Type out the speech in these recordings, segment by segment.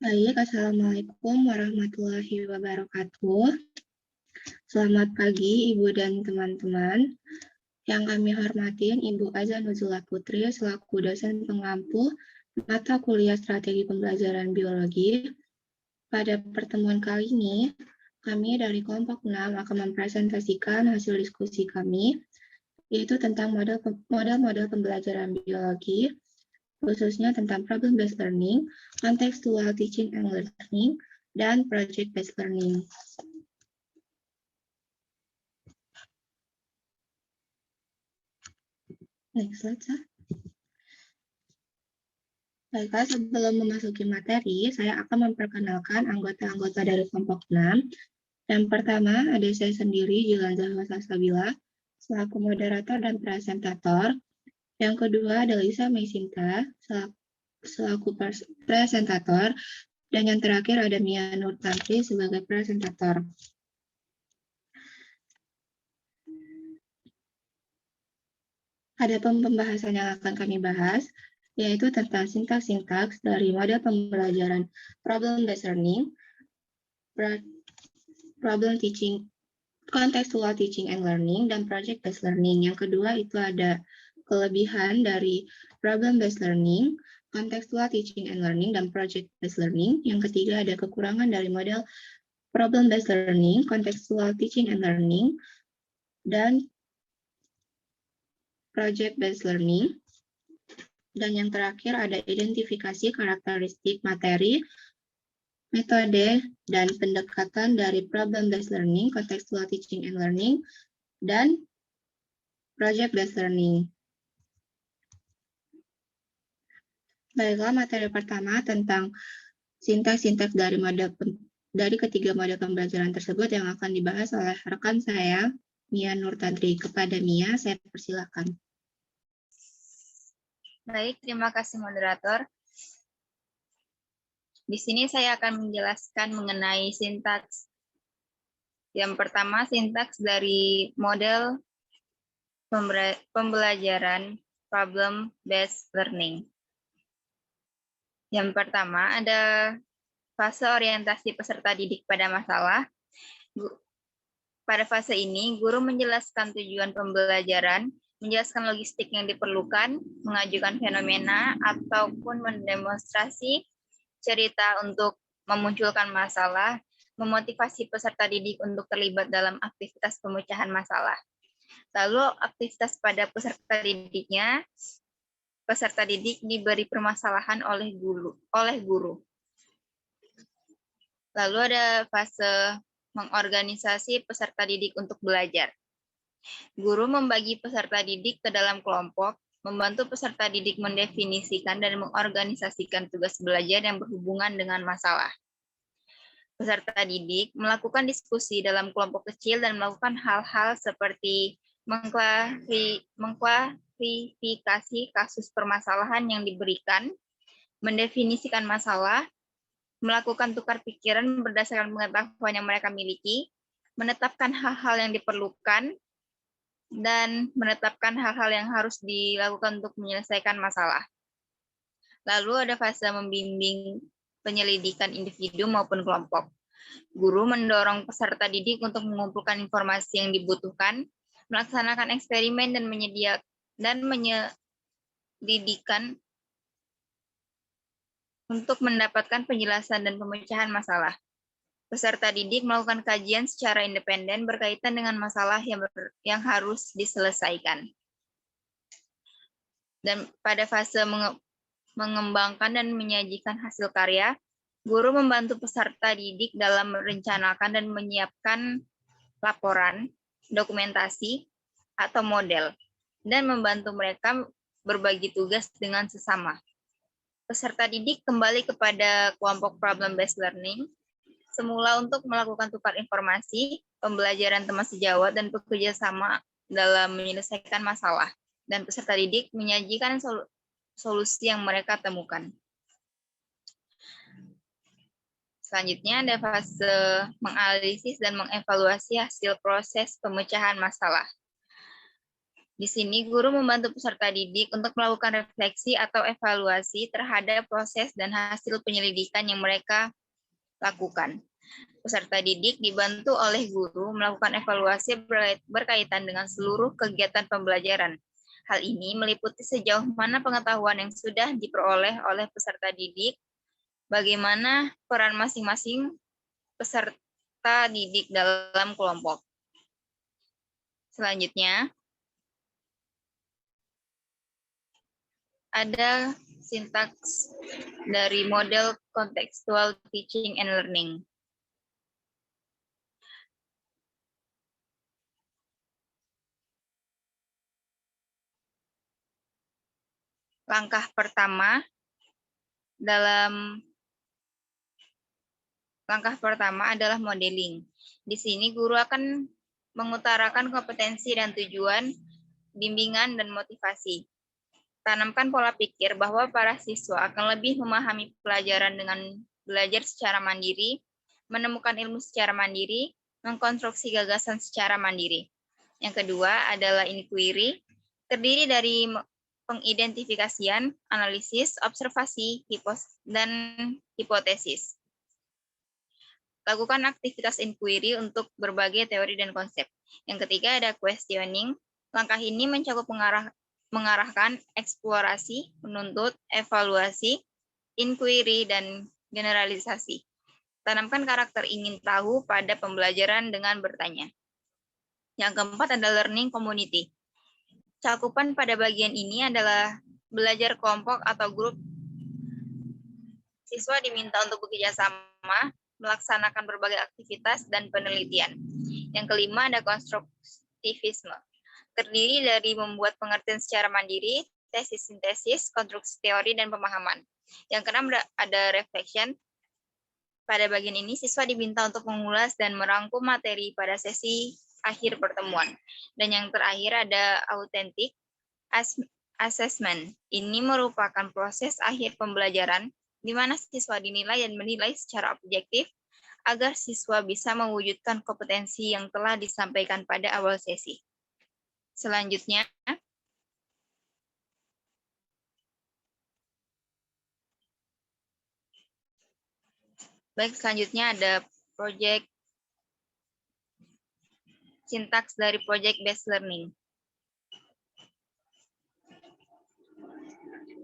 Baik, Assalamualaikum warahmatullahi wabarakatuh. Selamat pagi, Ibu dan teman-teman. Yang kami hormatin Ibu Azza Nuzula Putri selaku dosen pengampu mata kuliah strategi pembelajaran biologi. Pada pertemuan kali ini, kami dari kelompok 6 akan mempresentasikan hasil diskusi kami, yaitu tentang model-model pembelajaran biologi, khususnya tentang problem-based learning, contextual teaching and learning, dan project-based learning. Next slide, Sir. Baiklah, sebelum memasuki materi, saya akan memperkenalkan anggota-anggota dari kelompok 6. Yang pertama, ada saya sendiri, Jilan Zahwa Salsabila, selaku moderator dan presentator. Yang kedua, ada Lisa Mesinta, selaku presentator. Dan yang terakhir, ada Mia Nur Tantri sebagai presentator. Ada pembahasan yang akan kami bahas, yaitu tentang sintaks-sintaks dari model pembelajaran problem-based learning, problem teaching, contextual teaching and learning, dan project-based learning. Yang kedua itu ada kelebihan dari problem-based learning, contextual teaching and learning, dan project-based learning. Yang ketiga ada kekurangan dari model problem-based learning, contextual teaching and learning, dan project-based learning. Dan yang terakhir ada identifikasi karakteristik materi, metode, dan pendekatan dari problem-based learning, contextual teaching and learning, dan project-based learning. Baiklah, materi pertama tentang sintaks-sintaks dari ketiga model pembelajaran tersebut yang akan dibahas oleh rekan saya, Mia Nur Tantri. Kepada Mia, saya persilakan. Baik, terima kasih moderator. Di sini saya akan menjelaskan mengenai sintaks. Yang pertama, sintaks dari model pembelajaran problem-based learning. Yang pertama, ada fase orientasi peserta didik pada masalah. Pada fase ini, guru menjelaskan tujuan pembelajaran, menjelaskan logistik yang diperlukan, mengajukan fenomena, ataupun mendemonstrasi cerita untuk memunculkan masalah, memotivasi peserta didik untuk terlibat dalam aktivitas pemecahan masalah. Lalu aktivitas pada peserta didiknya, peserta didik diberi permasalahan oleh guru. Lalu ada fase mengorganisasi peserta didik untuk belajar. Guru membagi peserta didik ke dalam kelompok, membantu peserta didik mendefinisikan dan mengorganisasikan tugas belajar yang berhubungan dengan masalah. Peserta didik melakukan diskusi dalam kelompok kecil dan melakukan hal-hal seperti mengklarifikasi kasus permasalahan yang diberikan, mendefinisikan masalah, melakukan tukar pikiran berdasarkan pengetahuan yang mereka miliki, menetapkan hal-hal yang diperlukan, dan menetapkan hal-hal yang harus dilakukan untuk menyelesaikan masalah. Lalu ada fase membimbing penyelidikan individu maupun kelompok. Guru mendorong peserta didik untuk mengumpulkan informasi yang dibutuhkan, melaksanakan eksperimen dan menyelidikan untuk mendapatkan penjelasan dan pemecahan masalah. Peserta didik melakukan kajian secara independen berkaitan dengan masalah yang harus diselesaikan. Dan pada fase mengembangkan dan menyajikan hasil karya, guru membantu peserta didik dalam merencanakan dan menyiapkan laporan, dokumentasi, atau model, dan membantu mereka berbagi tugas dengan sesama. Peserta didik kembali kepada kelompok problem-based learning, semula untuk melakukan tukar informasi, pembelajaran teman sejawat, dan bekerja sama dalam menyelesaikan masalah. Dan peserta didik menyajikan solusi yang mereka temukan. Selanjutnya ada fase menganalisis dan mengevaluasi hasil proses pemecahan masalah. Di sini, guru membantu peserta didik untuk melakukan refleksi atau evaluasi terhadap proses dan hasil penyelidikan yang mereka lakukan. Peserta didik dibantu oleh guru melakukan evaluasi berkaitan dengan seluruh kegiatan pembelajaran. Hal ini meliputi sejauh mana pengetahuan yang sudah diperoleh oleh peserta didik, bagaimana peran masing-masing peserta didik dalam kelompok. Selanjutnya, ada sintaks dari model contextual teaching and learning. Langkah pertama adalah modeling. Di sini guru akan mengutarakan kompetensi dan tujuan, bimbingan dan motivasi. Tanamkan pola pikir bahwa para siswa akan lebih memahami pelajaran dengan belajar secara mandiri, menemukan ilmu secara mandiri, mengkonstruksi gagasan secara mandiri. Yang kedua adalah inquiry, terdiri dari pengidentifikasian, analisis, observasi, dan hipotesis. Lakukan aktivitas inquiry untuk berbagai teori dan konsep. Yang ketiga ada questioning. Langkah ini mencakup mengarahkan eksplorasi, menuntut, evaluasi, inquiry, dan generalisasi. Tanamkan karakter ingin tahu pada pembelajaran dengan bertanya. Yang keempat adalah learning community. Cakupan pada bagian ini adalah belajar kelompok atau grup. Siswa diminta untuk bekerja sama, melaksanakan berbagai aktivitas dan penelitian. Yang kelima ada konstruktivisme. Terdiri dari membuat pengertian secara mandiri, tesis sintesis, konstruksi teori, dan pemahaman. Yang keenam ada reflection. Pada bagian ini, siswa diminta untuk mengulas dan merangkum materi pada sesi akhir pertemuan. Dan yang terakhir ada authentic assessment. Ini merupakan proses akhir pembelajaran, di mana siswa dinilai dan menilai secara objektif, agar siswa bisa mewujudkan kompetensi yang telah disampaikan pada awal sesi. Selanjutnya, ada project sintaks dari project based learning.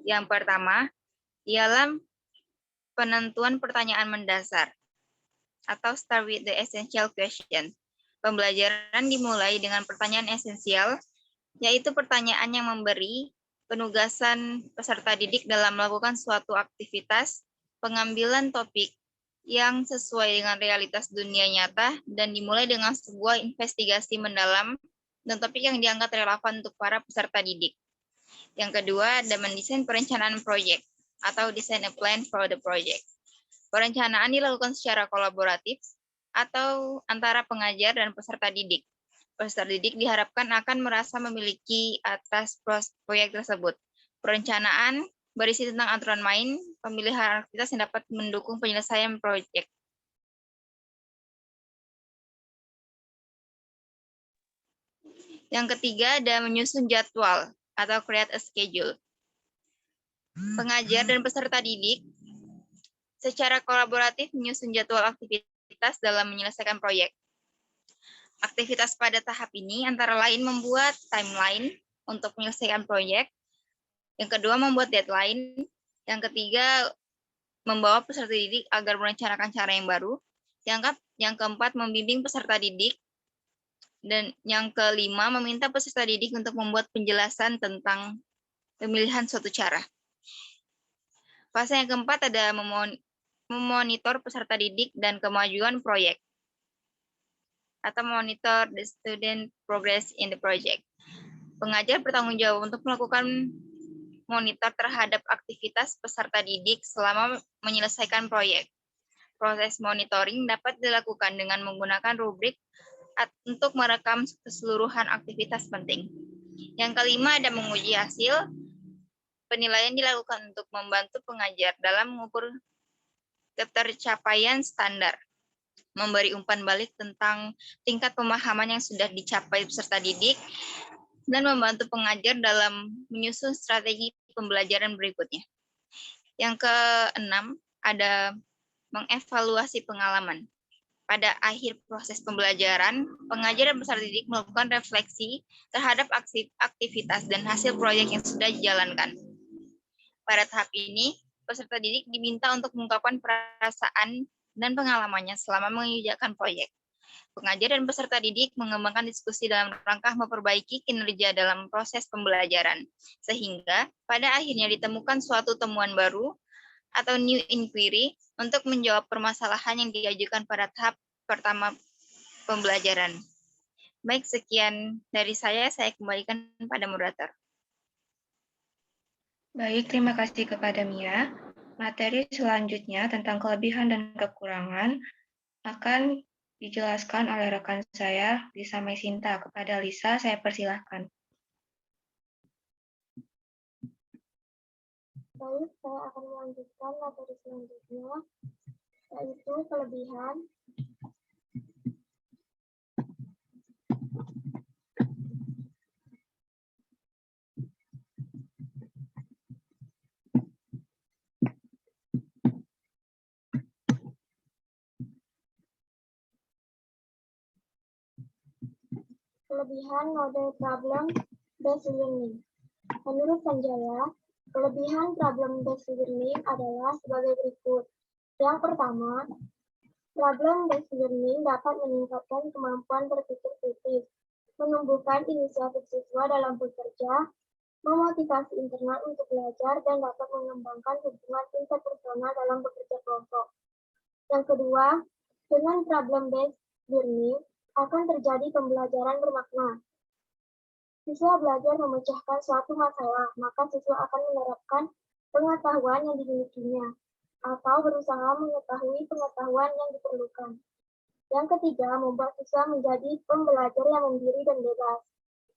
Yang pertama, ialah penentuan pertanyaan mendasar atau start with the essential question. Pembelajaran dimulai dengan pertanyaan esensial, yaitu pertanyaan yang memberi penugasan peserta didik dalam melakukan suatu aktivitas, pengambilan topik yang sesuai dengan realitas dunia nyata, dan dimulai dengan sebuah investigasi mendalam dan topik yang dianggap relevan untuk para peserta didik. Yang kedua, ada mendesain perencanaan proyek atau design a plan for the project. Perencanaan dilakukan secara kolaboratif atau antara pengajar dan peserta didik. Peserta didik diharapkan akan merasa memiliki atas proyek tersebut. Perencanaan berisi tentang aturan main, pemilihan aktivitas yang dapat mendukung penyelesaian proyek. Yang ketiga ada menyusun jadwal atau create a schedule. Pengajar dan peserta didik secara kolaboratif menyusun jadwal aktivitas dalam menyelesaikan proyek. Aktivitas pada tahap ini antara lain membuat timeline untuk menyelesaikan proyek. Yang kedua, membuat deadline. Yang ketiga, membawa peserta didik agar merencanakan cara yang baru. Yang keempat, membimbing peserta didik. Dan yang kelima, meminta peserta didik untuk membuat penjelasan tentang pemilihan suatu cara. Fase yang keempat ada memonitor peserta didik dan kemajuan proyek, atau monitor the student progress in the project. Pengajar bertanggung jawab untuk melakukan monitor terhadap aktivitas peserta didik selama menyelesaikan proyek. Proses monitoring dapat dilakukan dengan menggunakan rubrik untuk merekam keseluruhan aktivitas penting. Yang kelima ada menguji hasil. Penilaian dilakukan untuk membantu pengajar dalam mengukur ketercapaian standar, memberi umpan balik tentang tingkat pemahaman yang sudah dicapai peserta didik, dan membantu pengajar dalam menyusun strategi pembelajaran berikutnya. Yang keenam, ada mengevaluasi pengalaman. Pada akhir proses pembelajaran, pengajar dan peserta didik melakukan refleksi terhadap aktivitas dan hasil proyek yang sudah dijalankan. Pada tahap ini, peserta didik diminta untuk mengungkapkan perasaan dan pengalamannya selama mengerjakan proyek. Pengajar dan peserta didik mengembangkan diskusi dalam rangka memperbaiki kinerja dalam proses pembelajaran, sehingga pada akhirnya ditemukan suatu temuan baru atau new inquiry untuk menjawab permasalahan yang diajukan pada tahap pertama pembelajaran. Baik, sekian dari saya kembalikan pada moderator. Baik, terima kasih kepada Mia. Materi selanjutnya tentang kelebihan dan kekurangan akan dijelaskan oleh rekan saya, Lisa Mesinta. Kepada Lisa, saya persilahkan. Baik, saya akan melanjutkan materi selanjutnya, yaitu kelebihan model problem-based learning. Menurut Sanjaya, kelebihan problem-based learning adalah sebagai berikut. Yang pertama, problem-based learning dapat meningkatkan kemampuan berpikir kritis, menumbuhkan inisiatif siswa dalam bekerja, memotivasi internal untuk belajar, dan dapat mengembangkan hubungan interpersonal dalam bekerja kelompok. Yang kedua, dengan problem-based learning akan terjadi pembelajaran bermakna. Siswa belajar memecahkan suatu masalah, maka siswa akan menerapkan pengetahuan yang dimilikinya, atau berusaha mengetahui pengetahuan yang diperlukan. Yang ketiga, membuat siswa menjadi pembelajar yang mandiri dan bebas.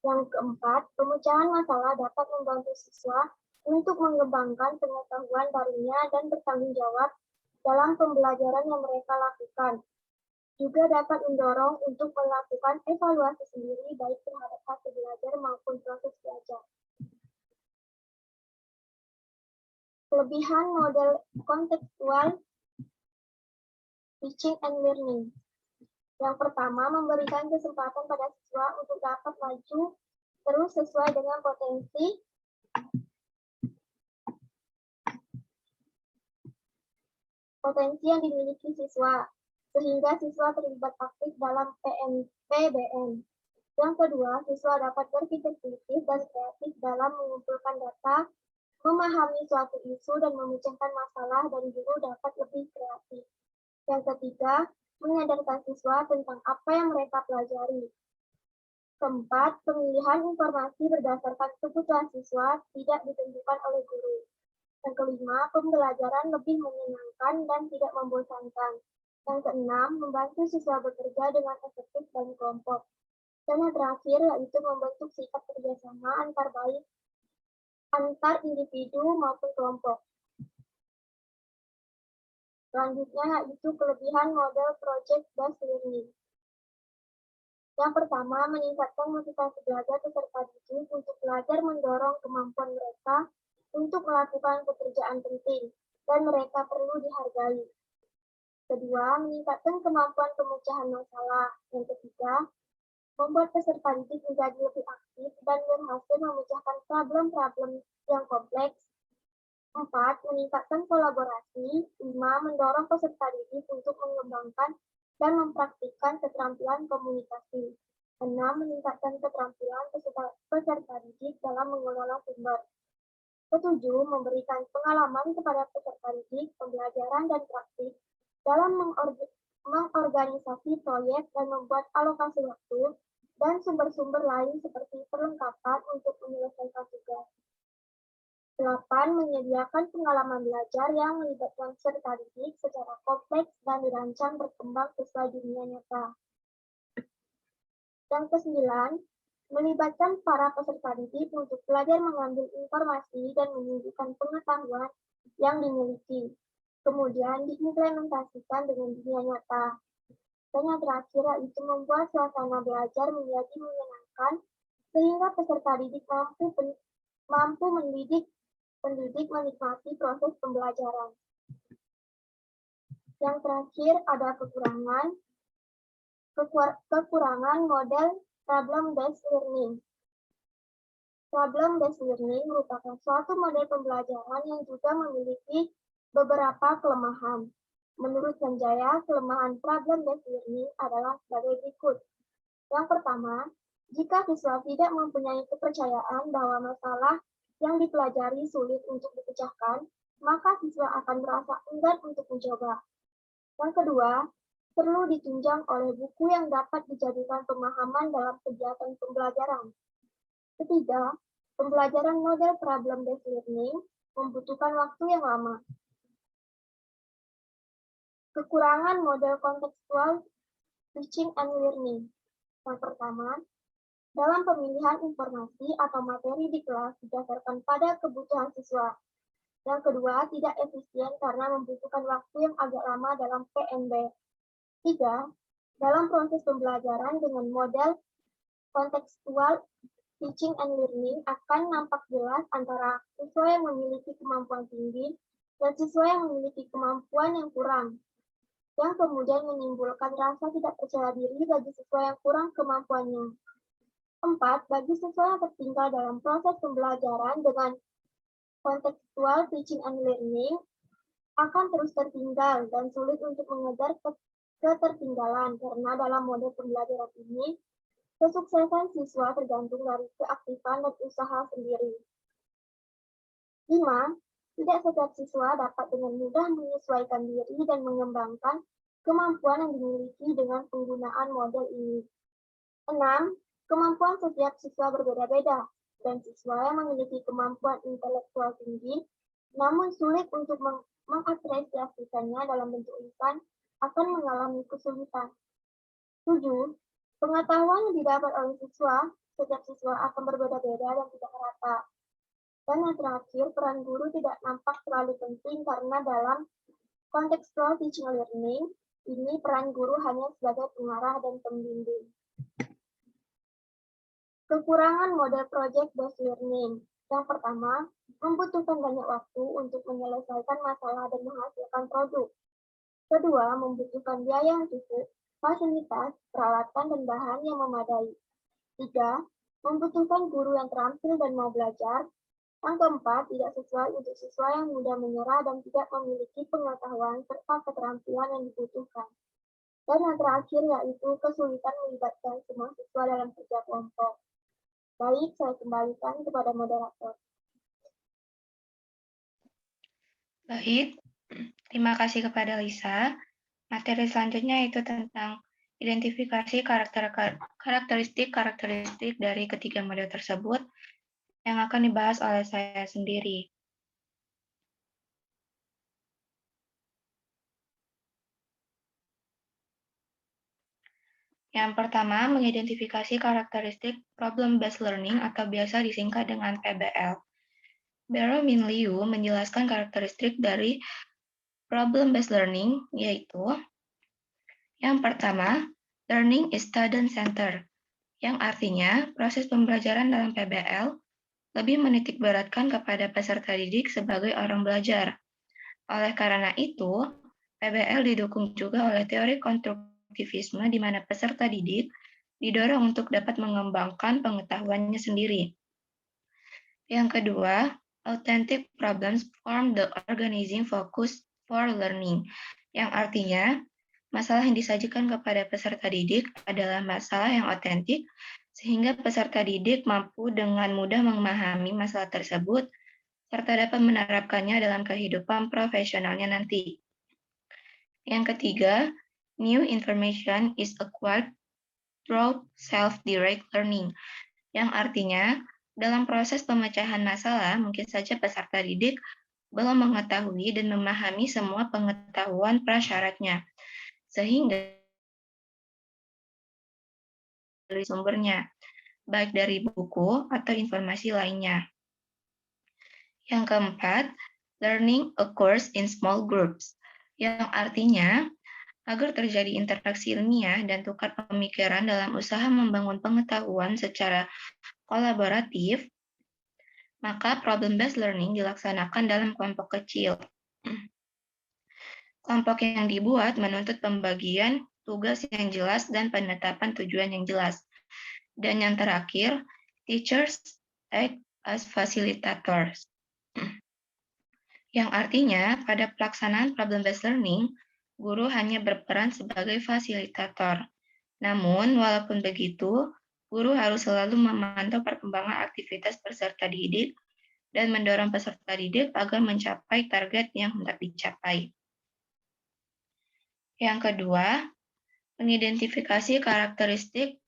Yang keempat, pemecahan masalah dapat membantu siswa untuk mengembangkan pengetahuan barunya dan bertanggung jawab dalam pembelajaran yang mereka lakukan. Juga dapat mendorong untuk melakukan evaluasi sendiri baik terhadap hasil belajar maupun proses belajar. Kelebihan model kontekstual teaching and learning. Yang pertama, memberikan kesempatan pada siswa untuk dapat maju terus sesuai dengan potensi yang dimiliki siswa, sehingga siswa terlibat aktif dalam PBN. Yang kedua, siswa dapat berpikir kritis dan kreatif dalam mengumpulkan data, memahami suatu isu dan memecahkan masalah, dan guru dapat lebih kreatif. Yang ketiga, menyadarkan siswa tentang apa yang mereka pelajari. Keempat, pemilihan informasi berdasarkan kebutuhan siswa tidak ditentukan oleh guru. Yang kelima, pembelajaran lebih menyenangkan dan tidak membosankan. Yang keenam, membantu siswa bekerja dengan efektif dan kelompok. Dan yang terakhir, yaitu membentuk sikap kerjasama antar individu maupun kelompok. Selanjutnya, yaitu kelebihan model project-based learning. Yang pertama, meningkatkan motivasi belajar peserta didik untuk belajar mendorong kemampuan mereka untuk melakukan pekerjaan penting, dan mereka perlu dihargai. Kedua, meningkatkan kemampuan pemecahan masalah. Yang ketiga, membuat peserta didik menjadi lebih aktif dan berhasil memecahkan problem-problem yang kompleks. 4. Meningkatkan kolaborasi. 5. Mendorong peserta didik untuk mengembangkan dan mempraktikkan keterampilan komunikasi. 6. Meningkatkan keterampilan peserta didik dalam mengelola sumber. 7. Memberikan pengalaman kepada peserta didik, pembelajaran dan praktik dalam mengorganisasi proyek dan membuat alokasi waktu dan sumber-sumber lain seperti perlengkapan untuk menyelesaikan tugas. 8. Menyediakan pengalaman belajar yang melibatkan peserta didik secara kompleks dan dirancang berkembang sesuai dunia nyata. Yang ke-9, melibatkan para peserta didik untuk belajar mengambil informasi dan menunjukkan pengetahuan yang dimiliki, kemudian diimplementasikan dengan dunia nyata. Dan yang terakhir, yaitu membuat suasana belajar menjadi menyenangkan sehingga peserta didik mampu mendidik pendidik menikmati proses pembelajaran. Yang terakhir ada kekurangan model problem-based learning. Problem-based learning merupakan suatu model pembelajaran yang juga memiliki beberapa kelemahan. Menurut Sanjaya, kelemahan problem-based learning adalah sebagai berikut. Yang pertama, jika siswa tidak mempunyai kepercayaan bahwa masalah yang dipelajari sulit untuk dipecahkan, maka siswa akan merasa enggan untuk mencoba. Yang kedua, perlu ditunjang oleh buku yang dapat dijadikan pemahaman dalam kegiatan pembelajaran. Ketiga, pembelajaran model problem-based learning membutuhkan waktu yang lama. Kekurangan model kontekstual teaching and learning. Yang pertama, dalam pemilihan informasi atau materi di kelas didasarkan pada kebutuhan siswa. Yang kedua, tidak efisien karena membutuhkan waktu yang agak lama dalam PNB. Tiga, dalam proses pembelajaran dengan model kontekstual teaching and learning akan nampak jelas antara siswa yang memiliki kemampuan tinggi dan siswa yang memiliki kemampuan yang kurang, yang kemudian menimbulkan rasa tidak percaya diri bagi siswa yang kurang kemampuannya. 4. Bagi siswa yang tertinggal dalam proses pembelajaran dengan kontekstual teaching and learning akan terus tertinggal dan sulit untuk mengejar ketertinggalan karena dalam model pembelajaran ini kesuksesan siswa tergantung dari keaktifan dan usaha sendiri. 5. Tidak setiap siswa dapat dengan mudah menyesuaikan diri dan mengembangkan kemampuan yang dimiliki dengan penggunaan model ini. 6. Kemampuan setiap siswa berbeda-beda, dan siswa yang memiliki kemampuan intelektual tinggi, namun sulit untuk mengapresiasikannya dalam bentuk lisan, akan mengalami kesulitan. 7. Pengetahuan yang didapat oleh siswa, setiap siswa akan berbeda-beda dan tidak merata. Dan yang terakhir, peran guru tidak nampak terlalu penting karena dalam contextual teaching learning, ini peran guru hanya sebagai pengarah dan pembimbing. Kekurangan model project-based learning. Yang pertama, membutuhkan banyak waktu untuk menyelesaikan masalah dan menghasilkan produk. Kedua, membutuhkan biaya yang cukup, fasilitas, peralatan, dan bahan yang memadai. 3. Membutuhkan guru yang terampil dan mau belajar. Yang keempat, tidak sesuai untuk siswa yang mudah menyerah dan tidak memiliki pengetahuan serta keterampilan yang dibutuhkan. Dan yang terakhir yaitu kesulitan melibatkan semua siswa dalam kerja kelompok. Baik, saya kembalikan kepada moderator. Baik, terima kasih kepada Lisa. Materi selanjutnya itu tentang identifikasi karakteristik dari ketiga model tersebut yang akan dibahas oleh saya sendiri. Yang pertama, mengidentifikasi karakteristik problem-based learning atau biasa disingkat dengan PBL. Barrow Min Liu menjelaskan karakteristik dari problem-based learning, yaitu yang pertama, learning is student-centered, yang artinya proses pembelajaran dalam PBL lebih menitikberatkan kepada peserta didik sebagai orang belajar. Oleh karena itu, PBL didukung juga oleh teori konstruktivisme di mana peserta didik didorong untuk dapat mengembangkan pengetahuannya sendiri. Yang kedua, authentic problems form the organizing focus for learning, yang artinya masalah yang disajikan kepada peserta didik adalah masalah yang otentik, sehingga peserta didik mampu dengan mudah memahami masalah tersebut, serta dapat menerapkannya dalam kehidupan profesionalnya nanti. Yang ketiga, new information is acquired through self-direct learning, yang artinya dalam proses pemecahan masalah, mungkin saja peserta didik belum mengetahui dan memahami semua pengetahuan prasyaratnya, sehingga dari sumbernya, baik dari buku atau informasi lainnya. Yang keempat, learning occurs in small groups, yang artinya agar terjadi interaksi ilmiah dan tukar pemikiran dalam usaha membangun pengetahuan secara kolaboratif, maka problem-based learning dilaksanakan dalam kelompok kecil. Kelompok yang dibuat menuntut pembagian tugas yang jelas dan penetapan tujuan yang jelas. Dan yang terakhir, teachers act as facilitators. Yang artinya, pada pelaksanaan problem-based learning, guru hanya berperan sebagai fasilitator. Namun, walaupun begitu, guru harus selalu memantau perkembangan aktivitas peserta didik dan mendorong peserta didik agar mencapai target yang hendak dicapai. Yang kedua, mengidentifikasi karakteristik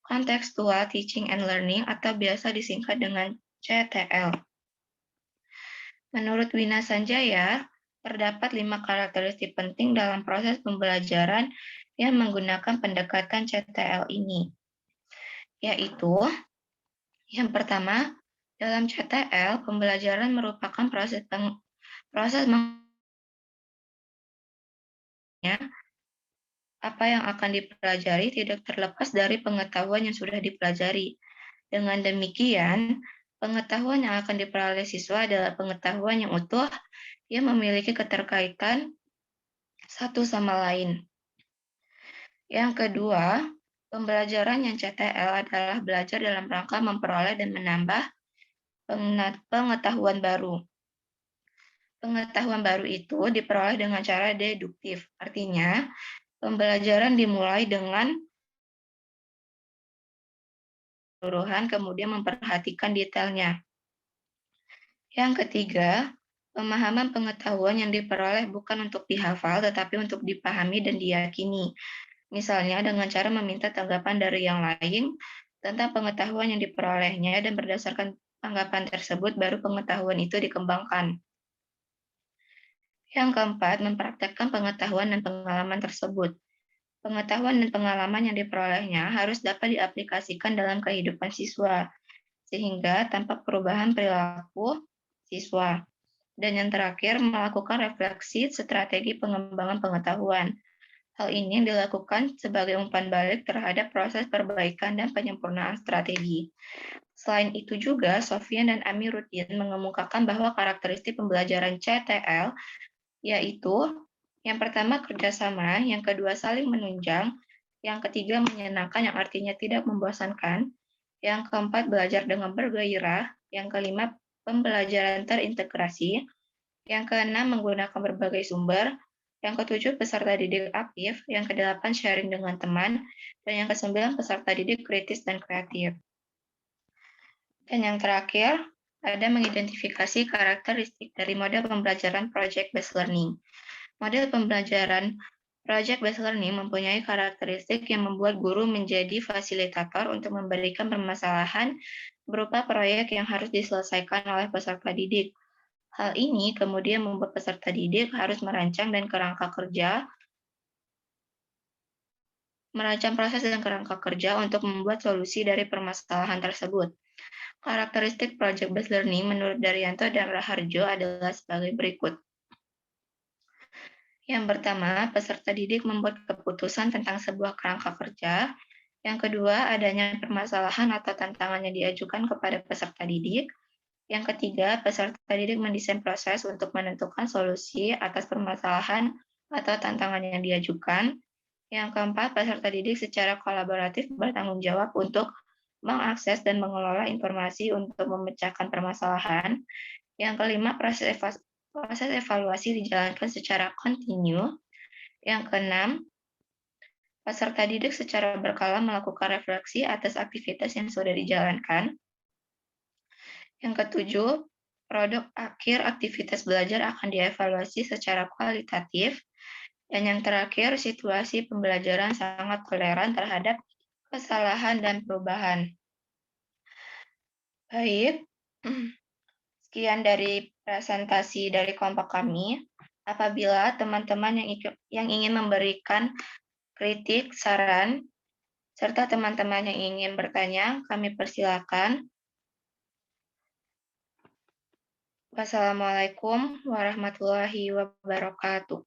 contextual teaching and learning atau biasa disingkat dengan CTL. Menurut Wina Sanjaya, terdapat 5 karakteristik penting dalam proses pembelajaran yang menggunakan pendekatan CTL ini, yaitu yang pertama, dalam CTL, pembelajaran merupakan proses apa yang akan dipelajari tidak terlepas dari pengetahuan yang sudah dipelajari. Dengan demikian, pengetahuan yang akan diperoleh siswa adalah pengetahuan yang utuh yang memiliki keterkaitan satu sama lain. Yang kedua, pembelajaran yang CTL adalah belajar dalam rangka memperoleh dan menambah pengetahuan baru. Pengetahuan baru itu diperoleh dengan cara deduktif, artinya pembelajaran dimulai dengan keseluruhan, kemudian memperhatikan detailnya. Yang ketiga, pemahaman pengetahuan yang diperoleh bukan untuk dihafal, tetapi untuk dipahami dan diyakini. Misalnya dengan cara meminta tanggapan dari yang lain tentang pengetahuan yang diperolehnya, dan berdasarkan tanggapan tersebut, baru pengetahuan itu dikembangkan. Yang keempat, mempraktekkan pengetahuan dan pengalaman tersebut. Pengetahuan dan pengalaman yang diperolehnya harus dapat diaplikasikan dalam kehidupan siswa, sehingga tampak perubahan perilaku siswa. Dan yang terakhir, melakukan refleksi strategi pengembangan pengetahuan. Hal ini dilakukan sebagai umpan balik terhadap proses perbaikan dan penyempurnaan strategi. Selain itu juga, Sofian dan Amiruddin mengemukakan bahwa karakteristik pembelajaran CTL, yaitu yang pertama, kerjasama, yang kedua, saling menunjang, yang ketiga, menyenangkan, yang artinya tidak membosankan, yang keempat, belajar dengan bergairah, yang kelima, pembelajaran terintegrasi, yang keenam, menggunakan berbagai sumber, yang ketujuh, peserta didik aktif, yang kedelapan, sharing dengan teman, dan yang kesembilan, peserta didik kritis dan kreatif. Dan yang terakhir, ada mengidentifikasi karakteristik dari model pembelajaran project-based learning. Model pembelajaran project-based learning mempunyai karakteristik yang membuat guru menjadi fasilitator untuk memberikan permasalahan berupa proyek yang harus diselesaikan oleh peserta didik. Hal ini kemudian membuat peserta didik harus merancang proses dan kerangka kerja untuk membuat solusi dari permasalahan tersebut. Karakteristik project-based learning menurut Daryanto dan Raharjo adalah sebagai berikut. Yang pertama, peserta didik membuat keputusan tentang sebuah kerangka kerja. Yang kedua, adanya permasalahan atau tantangan yang diajukan kepada peserta didik. Yang ketiga, peserta didik mendesain proses untuk menentukan solusi atas permasalahan atau tantangan yang diajukan. Yang keempat, peserta didik secara kolaboratif bertanggung jawab untuk mengakses dan mengelola informasi untuk memecahkan permasalahan. Yang kelima, proses evaluasi dijalankan secara kontinu. Yang keenam, peserta didik secara berkala melakukan refleksi atas aktivitas yang sudah dijalankan. Yang ketujuh, produk akhir aktivitas belajar akan dievaluasi secara kualitatif. Dan yang terakhir, situasi pembelajaran sangat toleran terhadap kesalahan dan perubahan. Baik, sekian dari presentasi dari kelompok kami. Apabila teman-teman yang ingin memberikan kritik, saran, serta teman-teman yang ingin bertanya, kami persilakan. Wassalamualaikum warahmatullahi wabarakatuh.